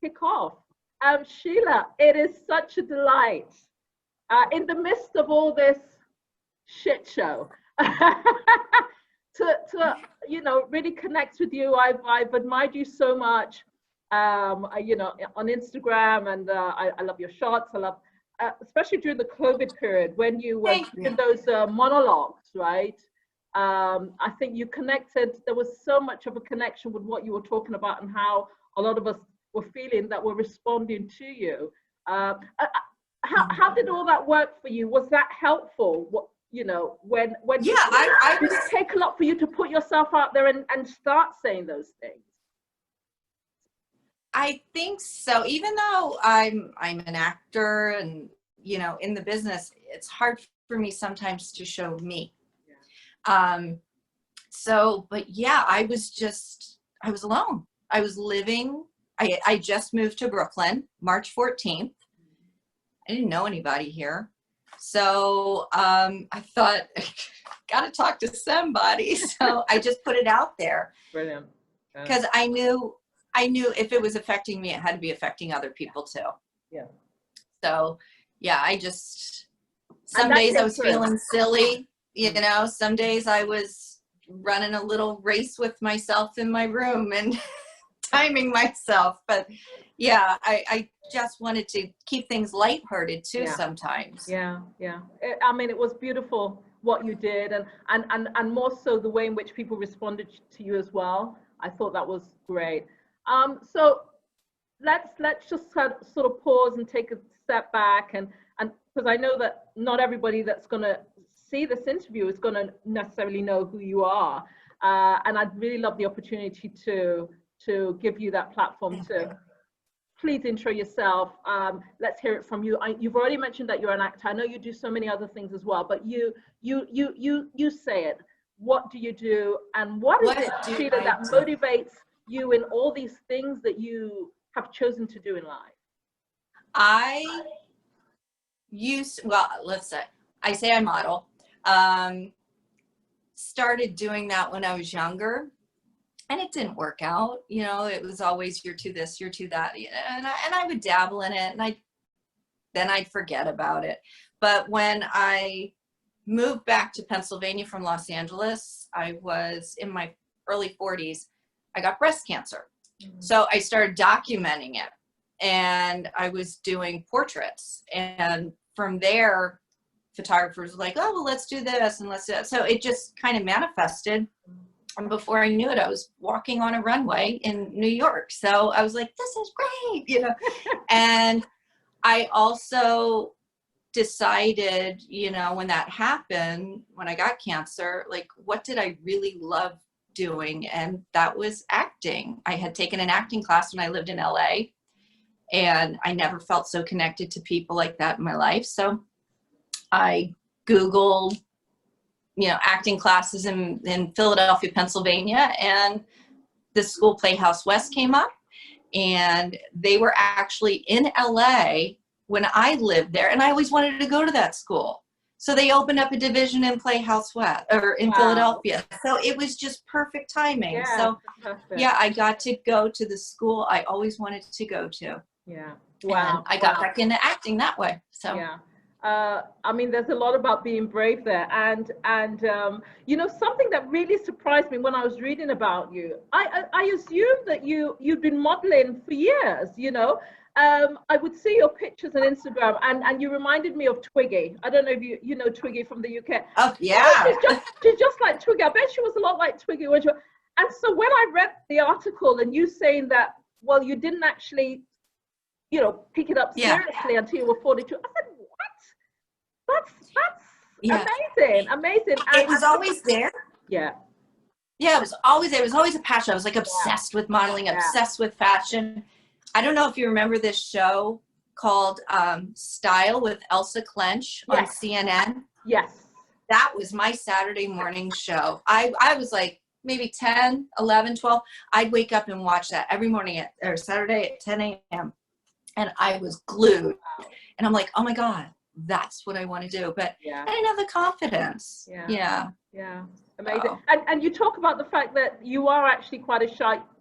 kick off. Sheilah, it is such a delight in the midst of all this shit show to really connect with you. I've admired you so much, on Instagram, and I love your shots. I love, especially during the COVID period when you were in those monologues, right? I think you connected. There was so much of a connection with what you were talking about and how a lot of us were feeling that we're responding to you. How did all that work for you? Was that helpful? What, when I did it take a lot for you to put yourself out there and start saying those things? I think so. Even though I'm an actor and in the business, it's hard for me sometimes to show me. But yeah, I was alone. I was living. I just moved to Brooklyn, March 14th. I didn't know anybody here. So I thought, gotta talk to somebody. So I just put it out there. Brilliant. Because I knew if it was affecting me, it had to be affecting other people too. Yeah. So yeah, some days I was feeling silly, some days I was running a little race with myself in my room and timing myself. But yeah, I just wanted to keep things lighthearted too sometimes. Yeah. I mean, it was beautiful what you did, and more so the way in which people responded to you as well. I thought that was great. So let's just sort of pause and take a step back, and because I know that not everybody that's going to see this interview is going to necessarily know who you are, and I'd really love the opportunity to give you that platform to please intro yourself. Let's hear it from you. You've already mentioned that you're an actor. I know you do so many other things as well, but you say it. What do you do, and what is it, Sheilah, that motivates you in all these things that you have chosen to do in life? I say I model. Started doing that when I was younger, and it didn't work out. It was always you're too this, you're too that, and I would dabble in it, and then I'd forget about it. But when I moved back to Pennsylvania from Los Angeles, I was in my early 40s. I got breast cancer. So I started documenting it, and I was doing portraits. And from there, photographers were like, oh, well, let's do this and let's do that. So it just kind of manifested. And before I knew it, I was walking on a runway in New York. So I was like, this is great, And I also decided, when that happened, when I got cancer, like, what did I really love doing? And that was acting. I had taken an acting class when I lived in LA, and I never felt so connected to people like that in my life. So I Googled, acting classes in Philadelphia, Pennsylvania, and the school Playhouse West came up, and they were actually in LA when I lived there, and I always wanted to go to that school. So they opened up a division in Playhouse West, or in Philadelphia. So it was just perfect timing. Yeah, so perfect. yeah, I got to go to the school I always wanted to go to. Yeah. Wow. And I got back into acting that way. So yeah. I mean, there's a lot about being brave there, and something that really surprised me when I was reading about you. I assumed that you'd been modeling for years. I would see your pictures on Instagram, and you reminded me of Twiggy. I don't know if you know Twiggy from the UK. Oh yeah, she's just like Twiggy. I bet she was a lot like Twiggy when she. And so when I read the article and you saying that, well, you didn't actually, pick it up seriously until you were 42. I said, that's amazing. And it was always there. Yeah, it was always there. It was always a passion. I was like obsessed with modeling, obsessed with fashion. I don't know if you remember this show called Style with Elsa Clench on CNN. Yes, that was my Saturday morning show. I was like maybe 10, 11, 12. I'd wake up and watch that every morning or Saturday at 10 a.m. and I was glued. And I'm like, oh my God, that's what I want to do. But I didn't have the confidence. Yeah. Amazing. So. And you talk about the fact that you are actually quite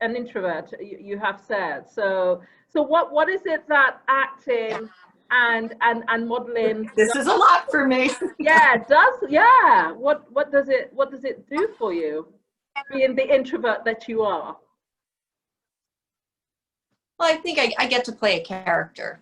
an introvert, you have said. So So what is it that acting and modeling? This is a lot for me. Yeah, it does. Yeah. What does it do for you, being the introvert that you are? Well, I think I get to play a character,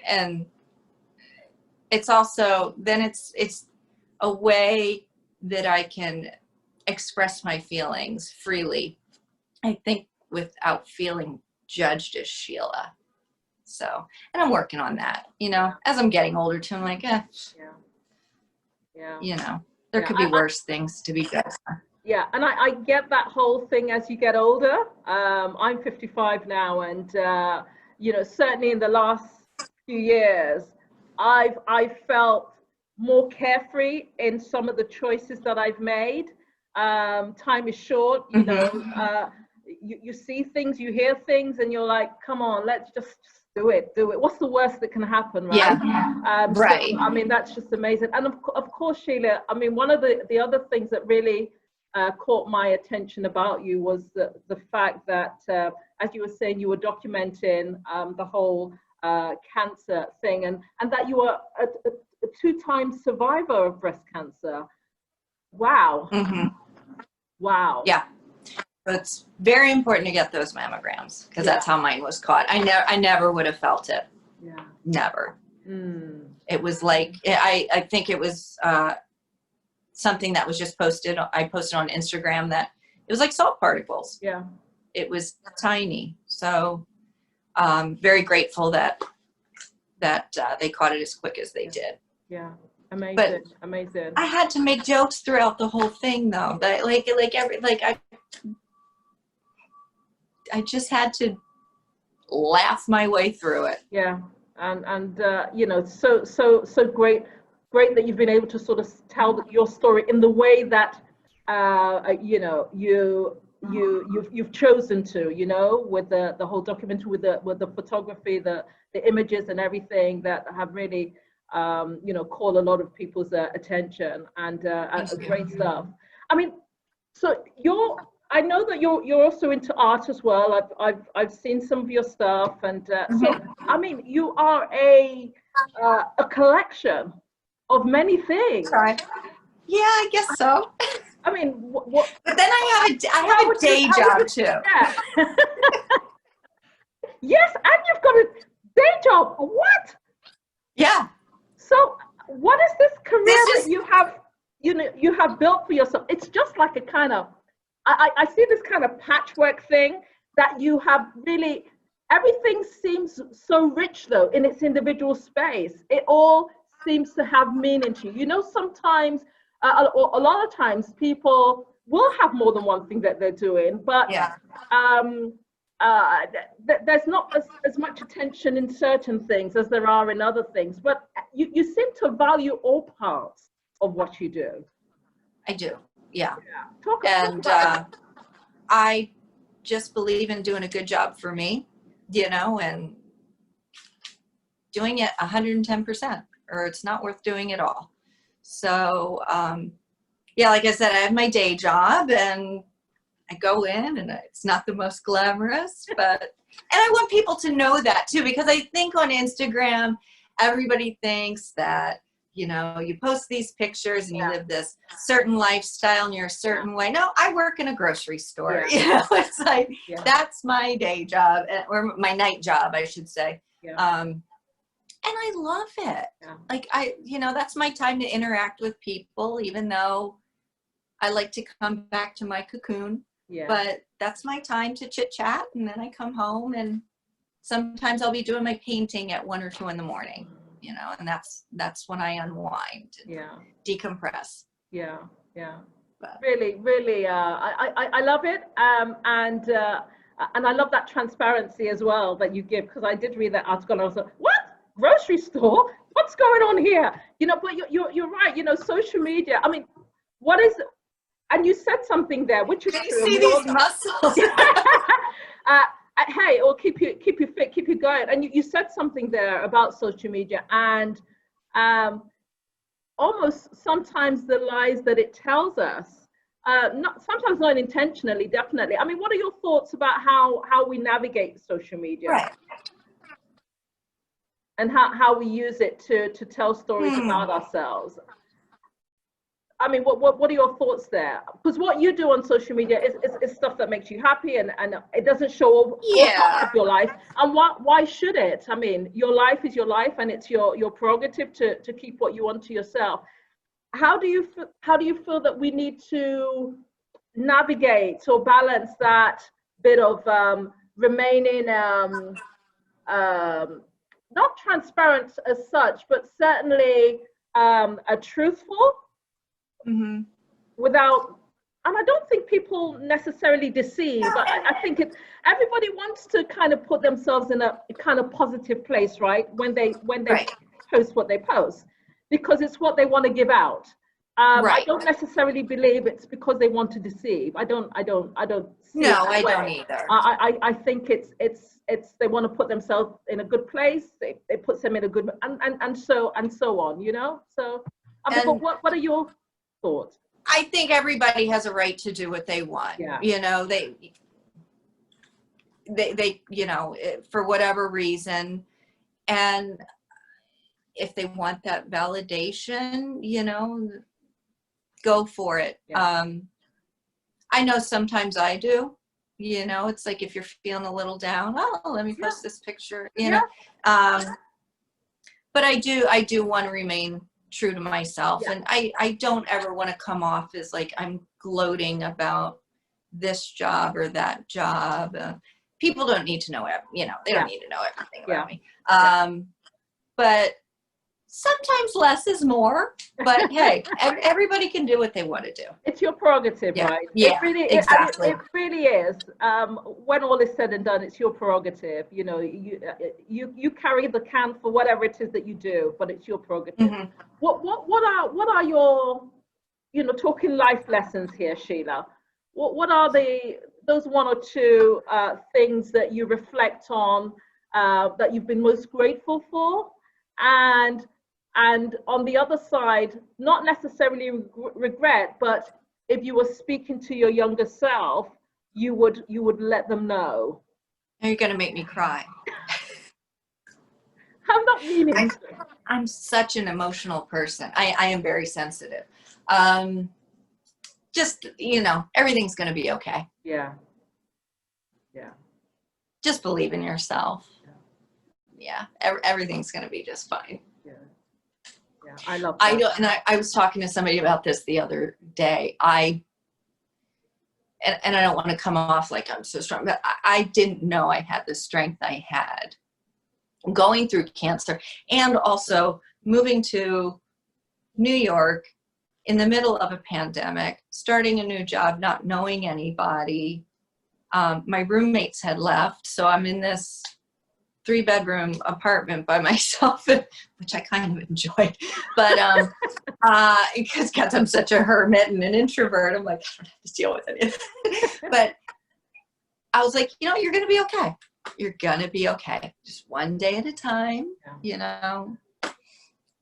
and it's also then it's a way that I can express my feelings freely, I think, without feeling judged as Sheilah. So, and I'm working on that, as I'm getting older too. I'm like, Yeah. There could be worse things to be judged on. Yeah, and I get that whole thing as you get older. I'm 55 now, and certainly in the last few years, I've felt more carefree in some of the choices that I've made. Time is short, you see things, you hear things, and you're like, come on, let's just do it. What's the worst that can happen, right? Yeah, right. So, I mean, that's just amazing. And of course, Sheilah, I mean, one of the other things that really caught my attention about you was the fact that, as you were saying, you were documenting the whole cancer thing, and that you were a two-time survivor of breast cancer. Wow. Mm-hmm. Wow. Yeah. So it's very important to get those mammograms, because that's how mine was caught. I never would have felt it. Yeah. Never. It was like, I think it was something that was just posted. I posted on Instagram that it was like salt particles. Yeah. It was tiny. So very grateful that they caught it as quick as they did. Yeah. Amazing. But amazing. I had to make jokes throughout the whole thing, though. That I just had to laugh my way through it. Yeah, and so great that you've been able to sort of tell your story in the way that you've chosen to, with the whole documentary, with the photography, the images and everything that have really call a lot of people's attention, and great stuff. I mean, so I know that you're also into art as well. I've seen some of your stuff, and so I mean, you are a collection of many things. Right. Yeah, I guess so. I mean, what? But then I have a day job too. Yeah. Yes, and you've got a day job. What? Yeah. So, what is this career that you have built for yourself? It's just like a kind of, I see this kind of patchwork thing that you have really, everything seems so rich though in its individual space. It all seems to have meaning to you. Sometimes, a lot of times people will have more than one thing that they're doing, but there's not as much attention in certain things as there are in other things, but you seem to value all parts of what you do. I do, yeah. Talk and about I just believe in doing a good job for me, and doing it 110%, or it's not worth doing at all. So, like I said, I have my day job, and I go in, and it's not the most glamorous, and I want people to know that too, because I think on Instagram, everybody thinks that, you post these pictures and you live this certain lifestyle and you're a certain way. No, I work in a grocery store. It's like, that's my day job, or my night job, I should say. And I love it. Like that's my time to interact with people, even though I like to come back to my cocoon. But that's my time to chit chat, and then I come home, and sometimes I'll be doing my painting at 1 or 2 in the morning, and that's when I unwind and decompress. But really, I love it, and I love that transparency as well that you give, because I did read that article and I was like, what? Grocery store? What's going on here? But you're right. Social media. I mean, what is? And you said something there, which is true. See these muscles. Hey, it will keep you fit, keep you going. And you said something there about social media, and almost sometimes the lies that it tells us not sometimes not intentionally, definitely. I mean, what are your thoughts about how we navigate social media? Right. And how we use it to tell stories about ourselves? I mean, what are your thoughts there? Because what you do on social media is stuff that makes you happy, and it doesn't show all parts of your life. And why should it? I mean, your life is your life, and it's your prerogative to keep what you want to yourself. How do you feel that we need to navigate or balance that bit of remaining not transparent as such, but certainly a truthful, without, and I don't think people necessarily deceive, but I think everybody wants to kind of put themselves in a kind of positive place, right? When they post what they post, because it's what they want to give out. I don't necessarily believe it's because they want to deceive. I don't see No, it I that way. don't either. I think it's they want to put themselves in a good place. It puts them in a good, and so on, you know. So I mean, but what are your thoughts? I think everybody has a right to do what they want. Yeah. You know, they you know, for whatever reason, and if they want that validation, you know, go for it. Yeah. I know sometimes I do, you know, it's like if you're feeling a little down, oh, let me post this picture, you know. But I do want to remain true to myself, and I don't ever want to come off as like I'm gloating about this job or that job. People don't need to know, you know, they don't need to know everything about me. But sometimes less is more, but hey, everybody can do what they want to do. It's your prerogative, right? Yeah, it really, exactly. It really is. When all is said and done, it's your prerogative. You know, you carry the can for whatever it is that you do, but it's your prerogative. What are your, you know, talking life lessons here, Sheilah? What are those one or two things that you reflect on, that you've been most grateful for, and on the other side, not necessarily regret, but if you were speaking to your younger self, you would let them know? You're gonna make me cry. I'm not meaning to. I'm such an emotional person. I am very sensitive. Just, you know, everything's gonna be okay. Yeah. Just believe in yourself. Yeah, everything's gonna be just fine. Yeah, I love that. I was talking to somebody about this the other day. And I don't want to come off like I'm so strong, but I didn't know I had the strength I had going through cancer, and also moving to New York in the middle of a pandemic, starting a new job, not knowing anybody. My roommates had left, so I'm in this 3-bedroom apartment by myself, which I kind of enjoyed, but because I'm such a hermit and an introvert, I'm like, I don't have to deal with it. But I was like, you know, you're gonna be okay. You're gonna be okay. Just one day at a time. You know.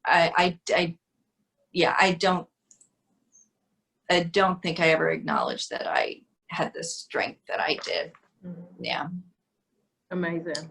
I don't think I ever acknowledged that I had the strength that I did. Yeah. Amazing.